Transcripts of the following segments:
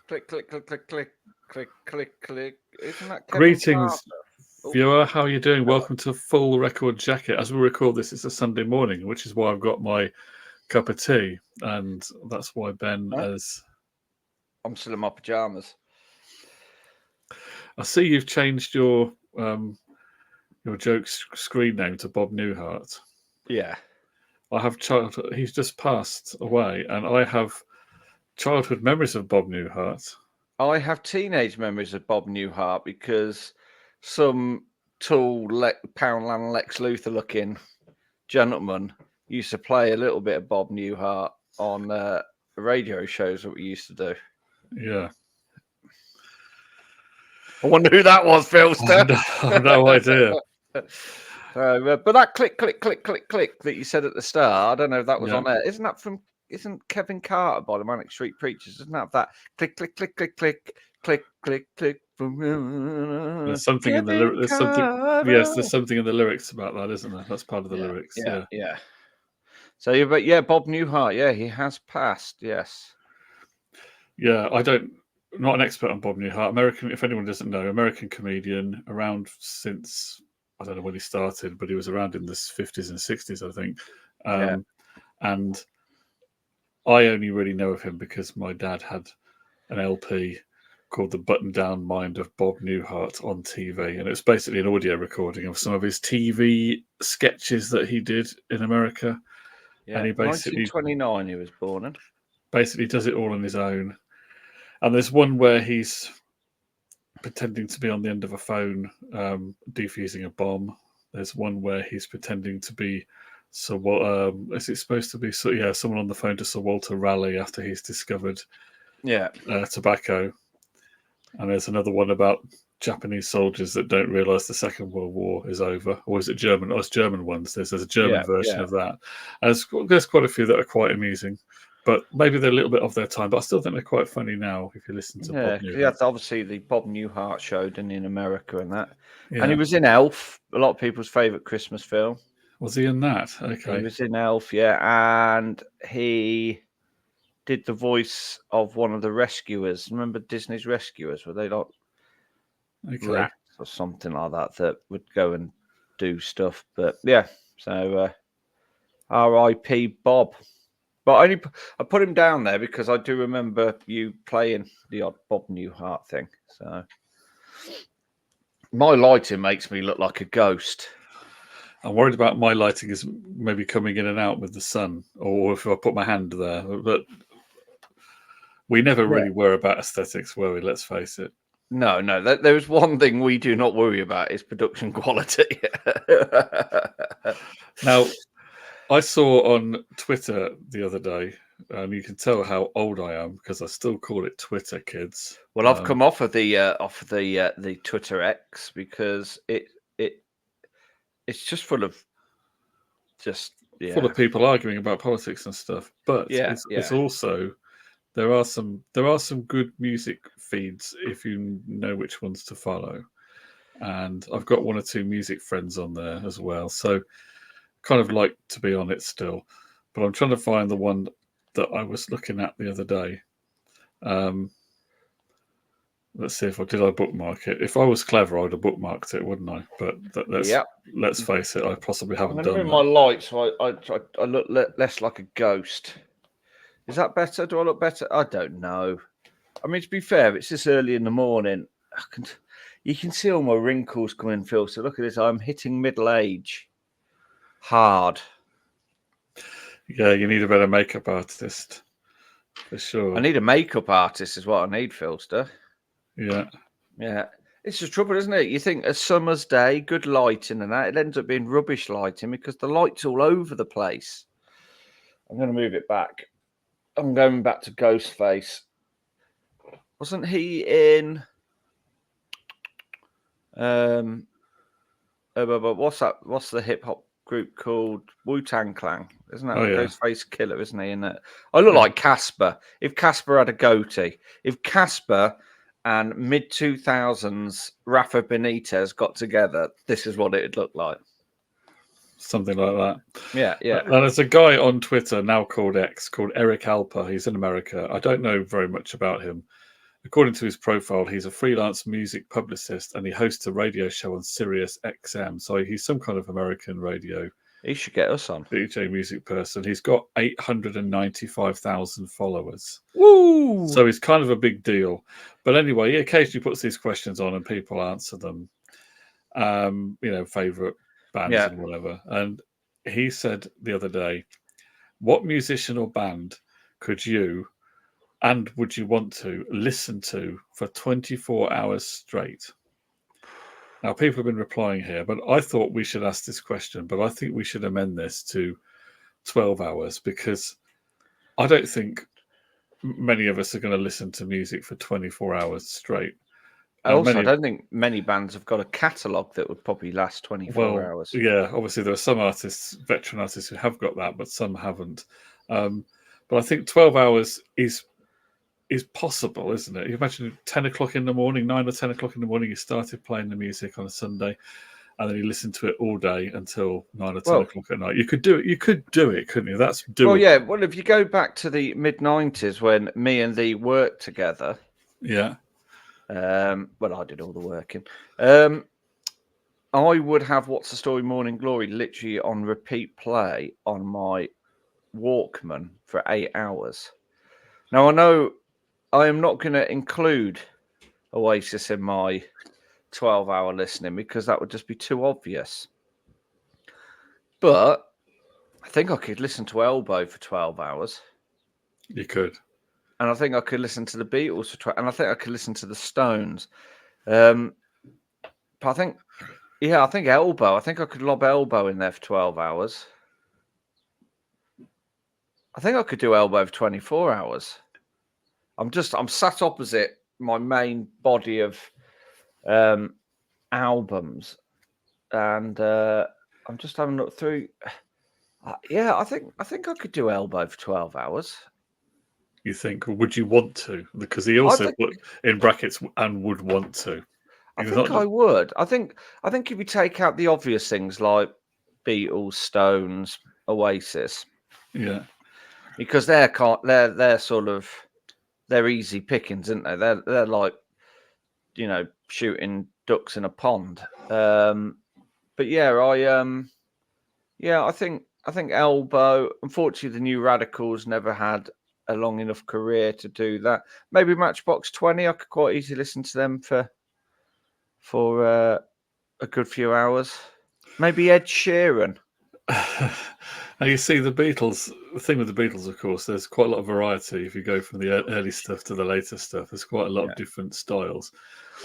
Click, click, click, click, click, click, click, click. Isn't that Kevin Carter? Greetings, viewer. How are you doing? Welcome to Full Record Jacket. As we record this, it's a Sunday morning, which is why I've got my cup of tea, and that's why Ben has. I'm still in my pajamas. I see you've changed your joke screen name to Bob Newhart. Yeah. I have childhood. He's just passed away, and I have childhood memories of Bob Newhart. I have teenage memories of Bob Newhart because some tall Poundland Lex Luthor looking gentleman used to play a little bit of Bob Newhart on radio shows that we used to do. Yeah. I wonder who that was, Phil. I've no idea. But that click, click, click, click, click that you said at the start, I don't know if that was on there. Isn't Kevin Carter by the Manic Street Preachers? Doesn't that click, click, click, click, click, click, click, click? There's something in the lyrics. There's something. Yes, there's something in the lyrics about that, isn't there? That's part of the lyrics. Yeah. So, but yeah, Bob Newhart. Yeah, he has passed. Yes. Yeah, not an expert on Bob Newhart. American, if anyone doesn't know, American comedian around since, I don't know when he started, but he was around in the 50s and 60s, I think. And I only really know of him because my dad had an LP called The Button Down Mind of Bob Newhart on TV. And it's basically an audio recording of some of his TV sketches that he did in America. Yeah, and he basically 1929 he was born in. Basically does it all on his own. And there's one where he's pretending to be on the end of a phone defusing a bomb. There's one where he's pretending to be is it supposed to be someone on the phone to Sir Walter Raleigh after he's discovered tobacco. And there's another one about Japanese soldiers that don't realise the Second World War is over, or is it German? Oh, it's German ones. There's a German version of that. And there's quite a few that are quite amusing, but maybe they're a little bit off their time. But I still think they're quite funny now if you listen to Bob Newhart. Yeah, obviously the Bob Newhart show in America and that. Yeah. And he was in Elf, a lot of people's favourite Christmas film. Was he in that? Okay. He was in Elf, yeah. And he did the voice of one of the rescuers. Remember Disney's Rescuers? Were they like rats or something like that would go and do stuff? But yeah, so R.I.P. Bob. But I put him down there because I do remember you playing the odd Bob Newhart thing. So my lighting makes me look like a ghost. I'm worried about my lighting is maybe coming in and out with the sun, or if I put my hand there. But we never really were about aesthetics, were we? Let's face it. No. There's one thing we do not worry about is production quality. Now, I saw on Twitter the other day, and you can tell how old I am because I still call it Twitter, kids. Well, I've come off of the Twitter X because it's just full of people arguing about politics and stuff. But it's also there are some good music feeds if you know which ones to follow, and I've got one or two music friends on there as well. So kind of like to be on it still, but I'm trying to find the one that I was looking at the other day. Let's see if I bookmark it. If I was clever, I would have bookmarked it, wouldn't I? But let's face it, I possibly haven't done that. My lights, so I look less like a ghost. Is that better? Do I look better? I don't know. I mean, to be fair, it's this early in the morning. You can see all my wrinkles coming, Phil. So look at this. I'm hitting middle age hard. Yeah, you need a better makeup artist for sure. I need a makeup artist is what I need, Philster. Yeah. It's the trouble, isn't it? You think a summer's day, good lighting and that, it ends up being rubbish lighting because the light's all over the place. I'm going to move it back. I'm going back to Ghostface. Wasn't he in... what's that? What's the hip-hop group called? Wu-Tang Clan. Isn't that Ghostface Killer, isn't he? In that? I look like Casper. If Casper had a goatee. If Casper and mid-2000s Rafa Benitez got together, this is what it would look like. Something like that. Yeah. And there's a guy on Twitter now called X, called Eric Alper. He's in America. I don't know very much about him. According to his profile, he's a freelance music publicist and he hosts a radio show on Sirius XM. So he's some kind of American radio He should get us on. DJ music person. He's got 895,000 followers. Woo! So he's kind of a big deal. But anyway, he occasionally puts these questions on and people answer them. Favorite bands and whatever. And he said the other day, what musician or band could you and would you want to listen to for 24 hours straight? Now, people have been replying here, but I thought we should ask this question, but I think we should amend this to 12 hours because I don't think many of us are going to listen to music for 24 hours straight. Also, I don't think many bands have got a catalogue that would probably last 24 hours. Yeah, obviously there are some artists, veteran artists, who have got that, but some haven't. But I think 12 hours is possible, isn't it? You imagine 10 o'clock in the morning, 9 or 10 o'clock in the morning, you started playing the music on a Sunday, and then you listened to it all day until 9 or 10 o'clock at night. You could do it. You could do it, couldn't you? That's doable. Well, yeah. Well, if you go back to the mid-90s when me and thee worked together. Yeah. Well, I did all the working. I would have What's the Story Morning Glory literally on repeat play on my Walkman for 8 hours. Now, I know I am not going to include Oasis in my 12-hour listening because that would just be too obvious. But I think I could listen to Elbow for 12 hours. You could. And I think I could listen to the Beatles for 12, and I think I could listen to the Stones. But I think Elbow. I think I could lob Elbow in there for 12 hours. I think I could do Elbow for 24 hours. I'm sat opposite my main body of albums, and I'm just having a look through. I think I could do Elbow for 12 hours. You think, or would you want to? Because he also put in brackets and would want to. I think I would. I think if you take out the obvious things like Beatles, Stones, Oasis, yeah, because they're easy pickings, aren't they? They're like, shooting ducks in a pond. But yeah, I think Elbow. Unfortunately, the New Radicals never had a long enough career to do that. Maybe Matchbox 20. I could quite easily listen to them for a good few hours. Maybe Ed Sheeran. Now you see the Beatles. The thing with the Beatles, of course, there's quite a lot of variety. If you go from the early stuff to the later stuff, there's quite a lot of different styles,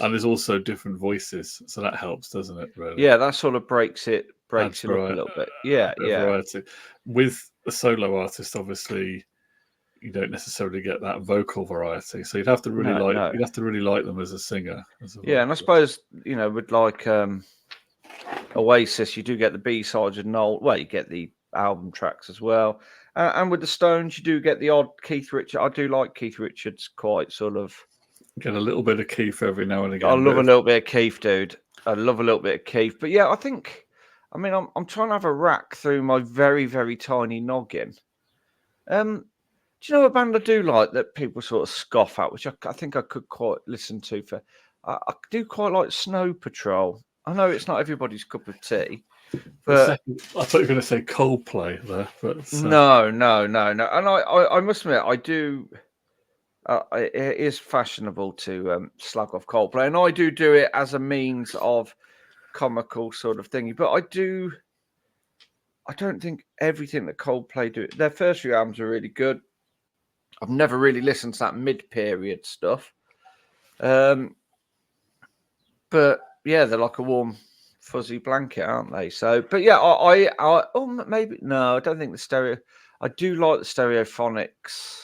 and there's also different voices. So that helps, doesn't it? Really? Yeah, that sort of breaks it up a little bit. Yeah. Variety. With a solo artist, obviously, you don't necessarily get that vocal variety. So you'd have to really you'd have to really like them as a singer. And I suppose with like Oasis, you do get the B-sides of Noel. Well, you get the album tracks as well, and with the Stones, you do get the odd Keith Richards. I do like Keith Richards quite sort of. Get a little bit of Keith every now and again. I love a little bit of Keith, dude. I love a little bit of Keith, but yeah, I'm trying to have a rack through my very, very tiny noggin. Do you know a band I do like that people sort of scoff at, which I think I could quite listen to for? I do quite like Snow Patrol. I know it's not everybody's cup of tea, but I thought you were going to say Coldplay there. But no. And I must admit, I do. It is fashionable to slag off Coldplay, and I do it as a means of comical sort of thingy. But I don't think everything that Coldplay do. Their first few albums are really good. I've never really listened to that mid-period stuff. But yeah, they're like a warm, fuzzy blanket, aren't they? So, but yeah, maybe no, I don't think the stereo. I do like the Stereophonics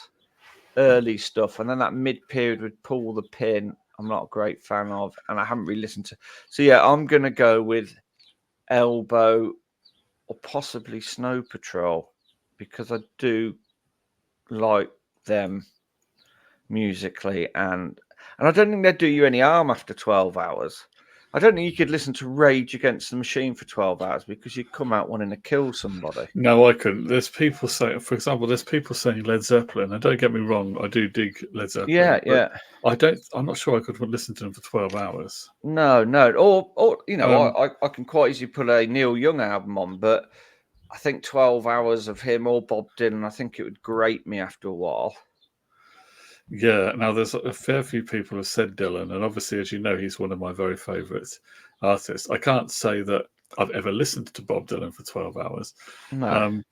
early stuff, and then that mid-period with Pull the Pin. I'm not a great fan of, and I haven't really listened to. So yeah, I'm gonna go with Elbow or possibly Snow Patrol because I do like them musically, and I don't think they'd do you any harm after 12 hours. I don't think you could listen to Rage Against the Machine for 12 hours because you'd come out wanting to kill somebody. No, I couldn't. There's people saying, for example, there's people saying Led Zeppelin, and don't get me wrong, I do dig Led Zeppelin. Yeah. I'm not sure I could listen to them for 12 hours. No. Or I can quite easily put a Neil Young album on, but I think 12 hours of him or Bob Dylan, I think it would grate me after a while. Yeah, now there's a fair few people have said Dylan, and obviously, as you know, he's one of my very favourite artists. I can't say that I've ever listened to Bob Dylan for 12 hours. No.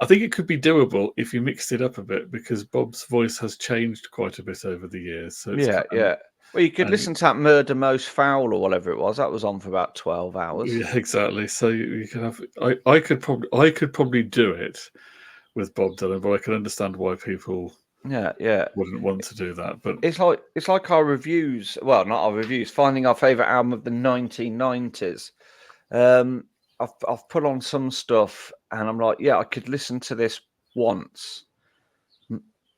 I think it could be doable if you mixed it up a bit, because Bob's voice has changed quite a bit over the years. So it's Yeah. Well, you could listen to that Murder Most Foul or whatever it was. That was on for about 12 hours. Yeah, exactly. So you can have. I could probably do it with Bob Dylan, but I can understand why people Yeah. wouldn't want to do that. But it's like our reviews. Well, not our reviews. Finding our favorite album of the 1990s. I've put on some stuff, and I'm like, yeah, I could listen to this once,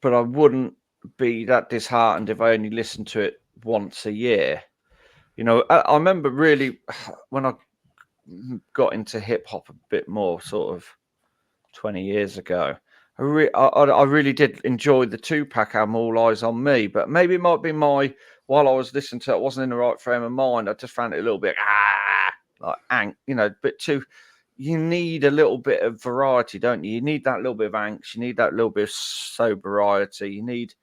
but I wouldn't be that disheartened if I only listened to it once a year. I remember really when I got into hip hop a bit more, sort of 20 years ago. I really did enjoy the Tupac album, All Eyes on Me, but maybe it might be while I was listening to it, I wasn't in the right frame of mind. I just found it a little bit bit too. You need a little bit of variety, don't you? You need that little bit of angst. You need that little bit of sobriety. You need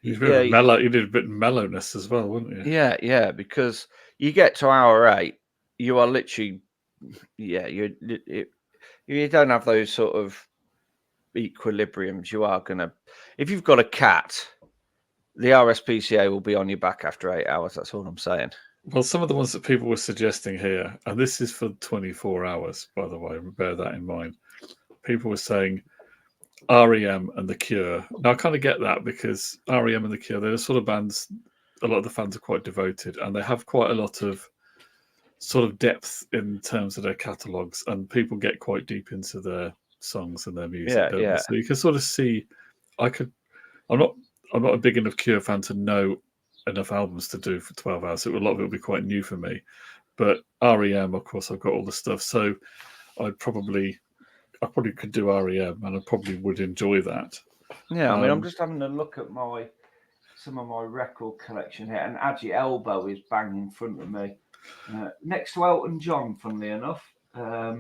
you did a bit of mellowness as well, wouldn't you? Yeah, because you get to hour 8, you are literally, you don't have those sort of equilibriums. You are gonna, if you've got a cat, the RSPCA will be on your back after 8 hours. That's all I'm saying. Well, some of the ones that people were suggesting here, and this is for 24 hours, by the way, bear that in mind. People were saying REM and The Cure. Now, I kind of get that, because REM and The Cure, they're the sort of bands, a lot of the fans are quite devoted, and they have quite a lot of sort of depth in terms of their catalogues, and people get quite deep into their songs and their music. Yeah. So you can sort of see, I'm not a big enough Cure fan to know enough albums to do for 12 hours. So a lot of it will be quite new for me. But REM, of course, I've got all the stuff. So I probably could do REM, and I probably would enjoy that. Yeah, I mean, I'm just having a look at some of my record collection here, and Adgy Elbow is bang in front of me, next to Elton John, funnily enough. I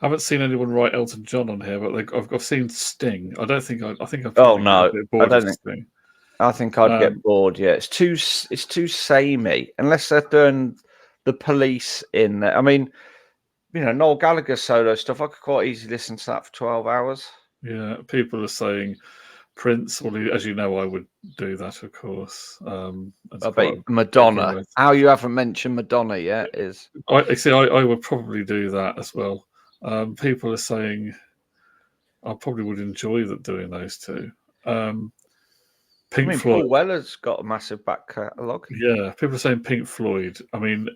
haven't seen anyone write Elton John on here, but I've seen Sting. I think I've probably got a bit bored of Sting. I think I'd get bored. Yeah, it's too samey, unless they're doing the Police in there. I mean, Noel Gallagher's solo stuff, I could quite easily listen to that for 12 hours. Yeah, people are saying Prince. Well, as you know, I would do that, of course. I bet Madonna. How you haven't mentioned Madonna yet is. I would probably do that as well. People are saying I probably would enjoy doing those two. Pink Floyd. Paul Weller's got a massive back catalogue. Yeah, people are saying Pink Floyd. I mean,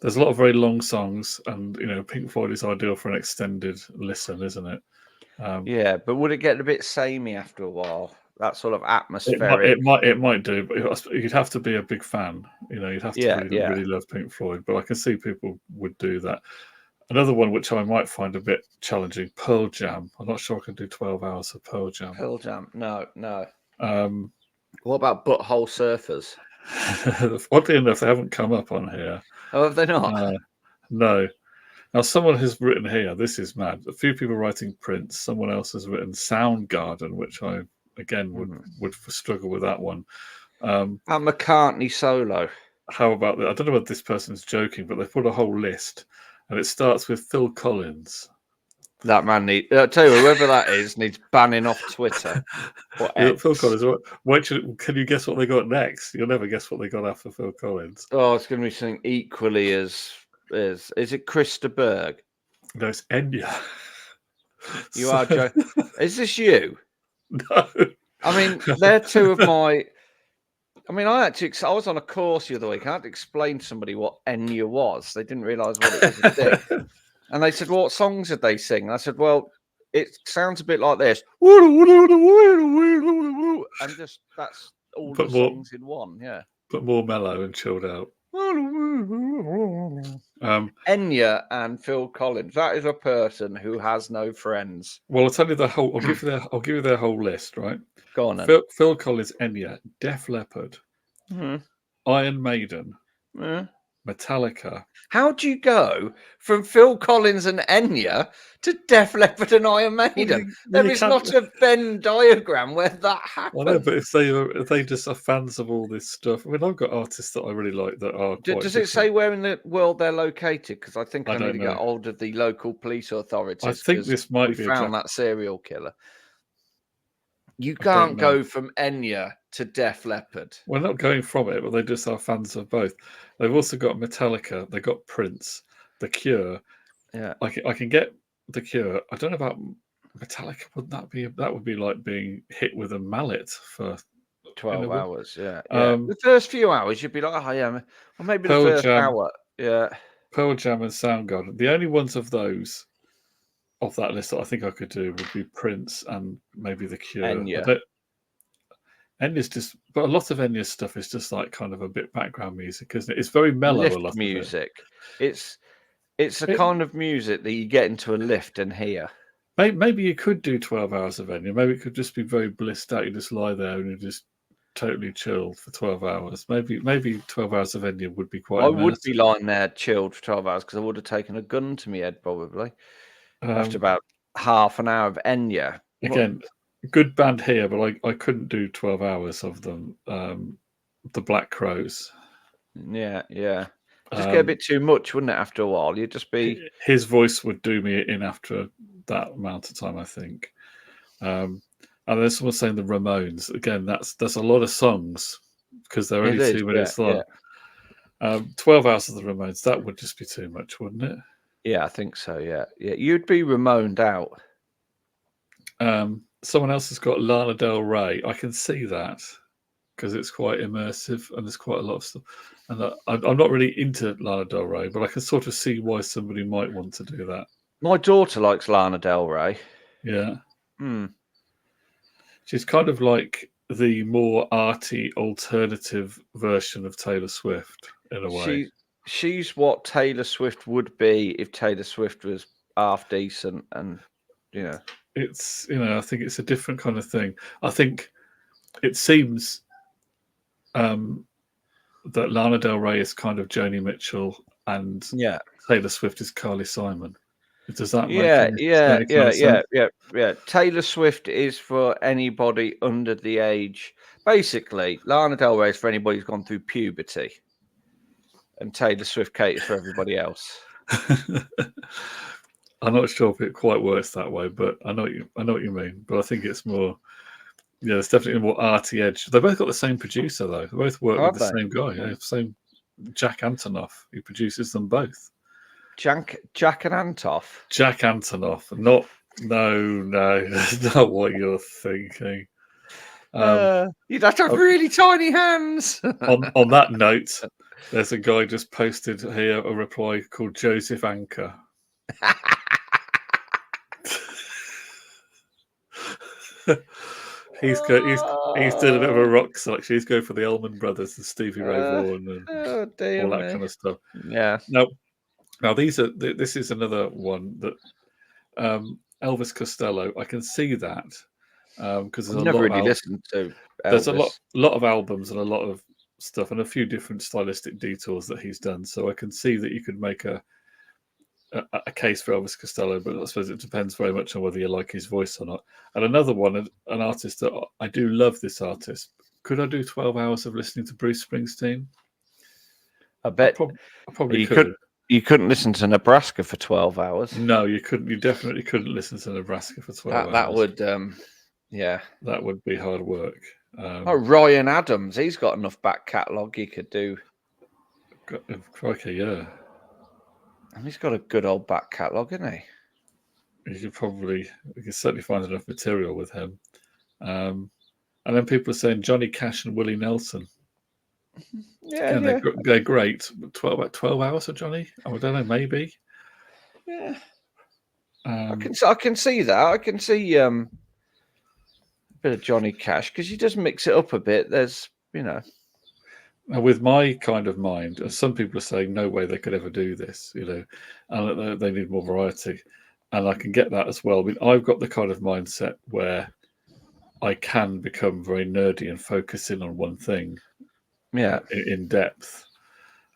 there's a lot of very long songs, and Pink Floyd is ideal for an extended listen, isn't it? Yeah, but would it get a bit samey after a while? That sort of atmospheric. It might do, but you'd have to be a big fan. You'd have to really love Pink Floyd. But I can see people would do that. Another one which I might find a bit challenging, Pearl Jam. I'm not sure I can do 12 hours of Pearl Jam. Pearl Jam, no. What about Butthole Surfers? Oddly enough, they haven't come up on here. Oh, have they not? No. Now, someone has written here, this is mad. A few people writing Prince. Someone else has written Soundgarden, which I, again, would struggle with that one. And McCartney solo. How about that? I don't know whether this person's joking, but they put a whole list, and it starts with Phil Collins. That man I'll tell you, whoever that is needs banning off Twitter. Phil Collins. Can you guess what they got next? You'll never guess what they got after Phil Collins. Oh, it's going to be something equally as is it Chris de Burgh? No, it's Enya. You are joking. Is this you? No. I mean, they're two of my. I mean, I was on a course the other week. I had to explain to somebody what Enya was. They didn't realise what it was. And they said, "What songs did they sing?" And I said, "Well, it sounds a bit like this." And just that's all the songs in one. Yeah. but more mellow and chilled out. Enya and Phil Collins. That is a person who has no friends. Well, I'll tell you the whole. I'll give you their whole list. Right. Go on then. Phil Collins, Enya, Def Leppard, Iron Maiden, Metallica. How do you go from Phil Collins and Enya to Def Leppard and Iron Maiden? There is not a Venn diagram where that happens. I know, but if they just are fans of all this stuff, I mean, I've got artists that I really like that are quite. Does it say where in the world they're located? Because I think I need to know. get hold of the local police authorities. I think this might be found that serial killer. You can't go from Enya to Def Leppard. We're not going from it, but they just are fans of both. They've also got Metallica. They've got Prince, The Cure. Yeah, I can get The Cure. I don't know about Metallica. That would be like being hit with a mallet for 12 hours. Yeah. The first few hours, you'd be like, oh, yeah, or maybe the first hour. Yeah. Pearl Jam and Soundgarden. The only ones of those off that list that I think I could do would be Prince and maybe The Cure. Enya's just, but a lot of Enya's stuff is just like kind of a bit background music, isn't it? It's very mellow. Lift a lot music. Of it. It's a kind of music that you get into a lift and hear. Maybe you could do 12 hours of Enya. Maybe it could just be very blissed out. You just lie there and you just totally chilled for 12 hours. Maybe 12 hours of Enya would be quite. I would be lying there chilled for 12 hours because I would have taken a gun to my head probably after about half an hour of Enya. Again, good band here, but I couldn't do 12 hours of them. The Black Crows. Yeah. Just get a bit too much, wouldn't it? After a while, you'd just be. His voice would do me in after that amount of time, I think. And there's someone saying the Ramones. Again, that's a lot of songs because they're only 2 minutes long. Yeah. 12 hours of the Ramones, that would just be too much, wouldn't it? Yeah, I think so. Yeah. You'd be Ramoned out. Someone else has got Lana Del Rey. I can see that because it's quite immersive and there's quite a lot of stuff. And I'm not really into Lana Del Rey, but I can sort of see why somebody might want to do that. My daughter likes Lana Del Rey. Yeah. She's kind of like the more arty alternative version of Taylor Swift in a way. She's what Taylor Swift would be if Taylor Swift was half decent, and it's I think it's a different kind of thing. I think it seems that Lana Del Rey is kind of Joni Mitchell and Taylor Swift is Carly Simon. Does that make Yeah. Taylor Swift is for anybody under the age. Basically, Lana Del Rey is for anybody who's gone through puberty, and Taylor Swift caters for everybody else. I'm not sure if it quite works that way, but I know what you mean. But I think it's more. Yeah, it's definitely a more arty edge. They both got the same producer, though. They both work with the same guy. Yeah, same Jack Antonoff, who produces them both. Jack Antonoff. Jack Antonoff. No, that's not what you're thinking. You'd have to have really tiny hands. on that note, there's a guy just posted here a reply called Joseph Anker. He's doing a bit of a rock selection. He's going for the Allman Brothers and Stevie Ray Vaughan and all that kind of stuff. Yeah. Now this is another one that Elvis Costello. I can see that because there's never really listened to Elvis. There's a lot of albums and a lot of stuff and a few different stylistic detours that he's done. So I can see that you could make a case for Elvis Costello, but I suppose it depends very much on whether you like his voice or not. And another one, an artist that I do love this artist. Could I do 12 hours of listening to Bruce Springsteen? I bet. I probably could. You couldn't listen to Nebraska for 12 hours. No, you couldn't. You definitely couldn't listen to Nebraska for 12 hours. That would, that would be hard work. Ryan Adams, he's got enough back catalogue he could do. Crikey, yeah. And he's got a good old back catalogue, isn't he? You can certainly find enough material with him. And then people are saying Johnny Cash and Willie Nelson. Yeah, they're great. 12 hours of Johnny? I don't know, maybe. Yeah. I can see that. I can see a bit of Johnny Cash because he does mix it up a bit. There's, And with my kind of mind, and some people are saying no way they could ever do this, and they need more variety, and I can get that as well. I mean, I've got the kind of mindset where I can become very nerdy and focus in on one thing, Yeah, in depth,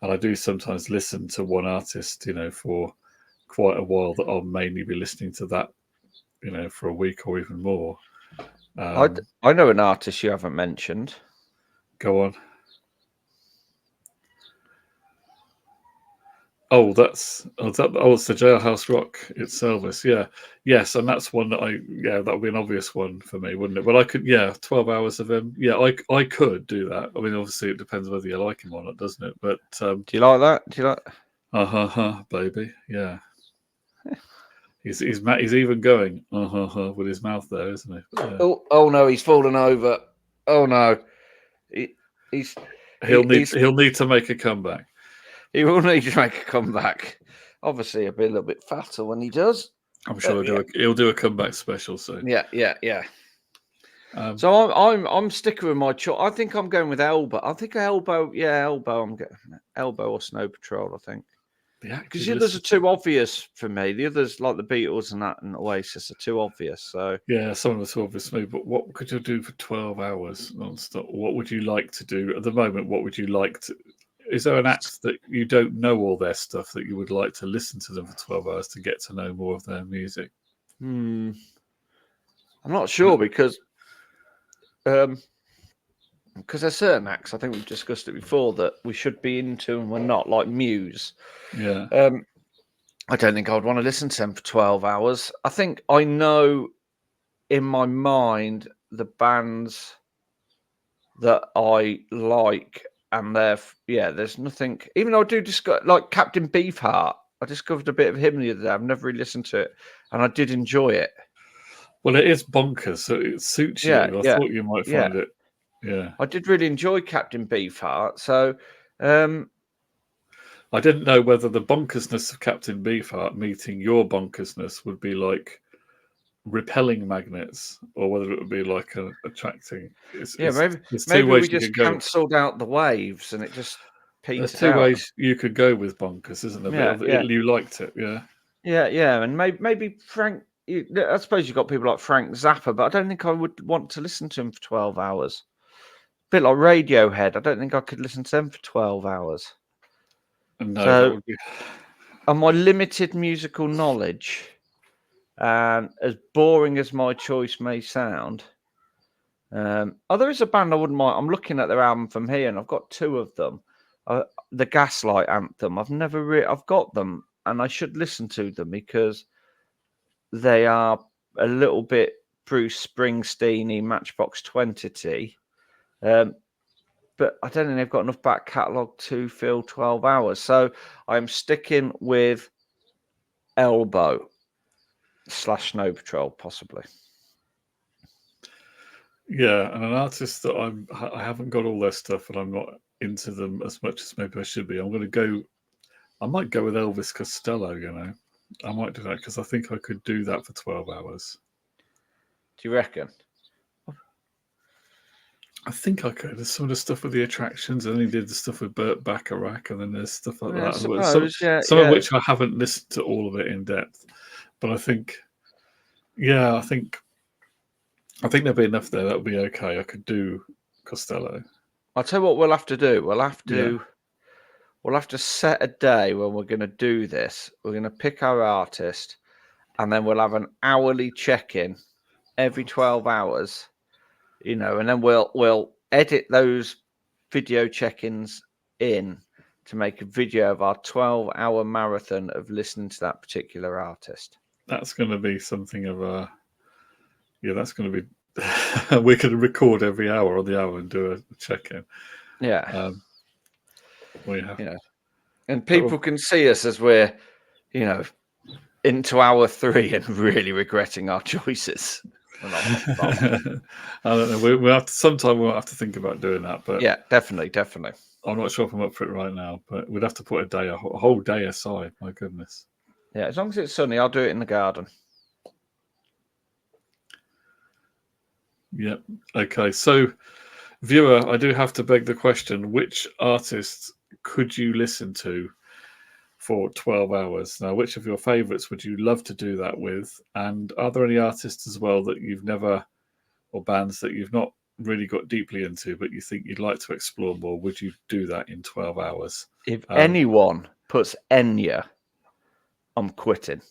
and I do sometimes listen to one artist, for quite a while. That I'll mainly be listening to that, for a week or even more. I know an artist you haven't mentioned. Go on. Oh, it's the Jailhouse Rock. It's Elvis, yeah, yes, and that's one that that would be an obvious one for me, wouldn't it? Well, I could, 12 hours of him, I could do that. I mean, obviously, it depends whether you like him or not, doesn't it? But Do you like that? Do you like? Baby, yeah. He's even going with his mouth there, isn't he? Yeah. Oh no, he's fallen over. Oh no, he's he'll need to make a comeback. He will need to make a comeback. Obviously, he'll be a little bit fatter when he does. I'm sure he'll do a comeback special soon. Yeah. So I'm sticking with my choice. I think I'm going with Elbow. I think Elbow. Yeah, Elbow. I'm getting Elbow or Snow Patrol. I think because the others are too obvious for me. The others, like the Beatles and that and Oasis, are too obvious. So yeah, some of us are obvious for me. But what could you do for 12 hours non-stop? What would you like to do at the moment? What would you like to? Is there an act that you don't know all their stuff that you would like to listen to them for 12 hours to get to know more of their music? I'm not sure because there's certain acts, I think we've discussed it before, that we should be into and we're not, like Muse. Yeah. I don't think I'd want to listen to them for 12 hours. I think I know in my mind the bands that I like, and there's nothing. Even though I do discover, like Captain Beefheart, I discovered a bit of him the other day. I've never really listened to it, and I did enjoy it. Well, it is bonkers, so it suits you. I thought you might find it. Yeah, I did really enjoy Captain Beefheart. So, I didn't know whether the bonkersness of Captain Beefheart meeting your bonkersness would be like repelling magnets, or whether it would be like attracting. Maybe we just cancelled out the waves and it just petered out. There's two ways you could go with bonkers, isn't there? You liked it, yeah, and maybe Frank. I suppose you've got people like Frank Zappa, but I don't think I would want to listen to him for 12 hours. A bit like Radiohead. I don't think I could listen to them for 12 hours. No, that would be. On my limited musical knowledge, and as boring as my choice may sound, there is a band I wouldn't mind. I'm looking at their album from here, and I've got two of them. The Gaslight Anthem. I've got them, and I should listen to them because they are a little bit Bruce Springsteen-y, Matchbox 20-y. But I don't think they've got enough back catalogue to fill 12 hours. So I'm sticking with Elbow / Snow Patrol, possibly. Yeah, and an artist that I haven't got all their stuff, and I'm not into them as much as maybe I should be. I might go with Elvis Costello. I might do that because I think I could do that for 12 hours. Do you reckon? I think I could. There's some of the stuff with the attractions, and then he did the stuff with Burt Bacharach, and then there's stuff like that. Some of which I haven't listened to all of it in depth, but I think there'll be enough there. That'll be okay. I could do Costello. I'll tell you what we'll have to do. We'll have to set a day when we're going to do this. We're going to pick our artist, and then we'll have an hourly check-in every 12 hours. And then we'll edit those video check-ins in to make a video of our 12-hour marathon of listening to that particular artist. That's going to be something of a... Yeah, that's going to be... we could record every hour on the hour and do a check-in. Yeah. And people can see us as we're, into hour 3 and really regretting our choices. I don't know. We'll have to, sometime we'll have to think about doing that. But yeah, definitely. I'm not sure if I'm up for it right now, but we'd have to put a whole day aside. My goodness. Yeah, as long as it's sunny, I'll do it in the garden. Yep. Okay. So Viewer, I do have to beg the question: which artists could you listen to for 12 hours? Now, which of your favourites would you love to do that with? And are there any artists as well that you've never, or bands that you've not really got deeply into, but you think you'd like to explore more? Would you do that in 12 hours? If anyone puts Enya, I'm quitting.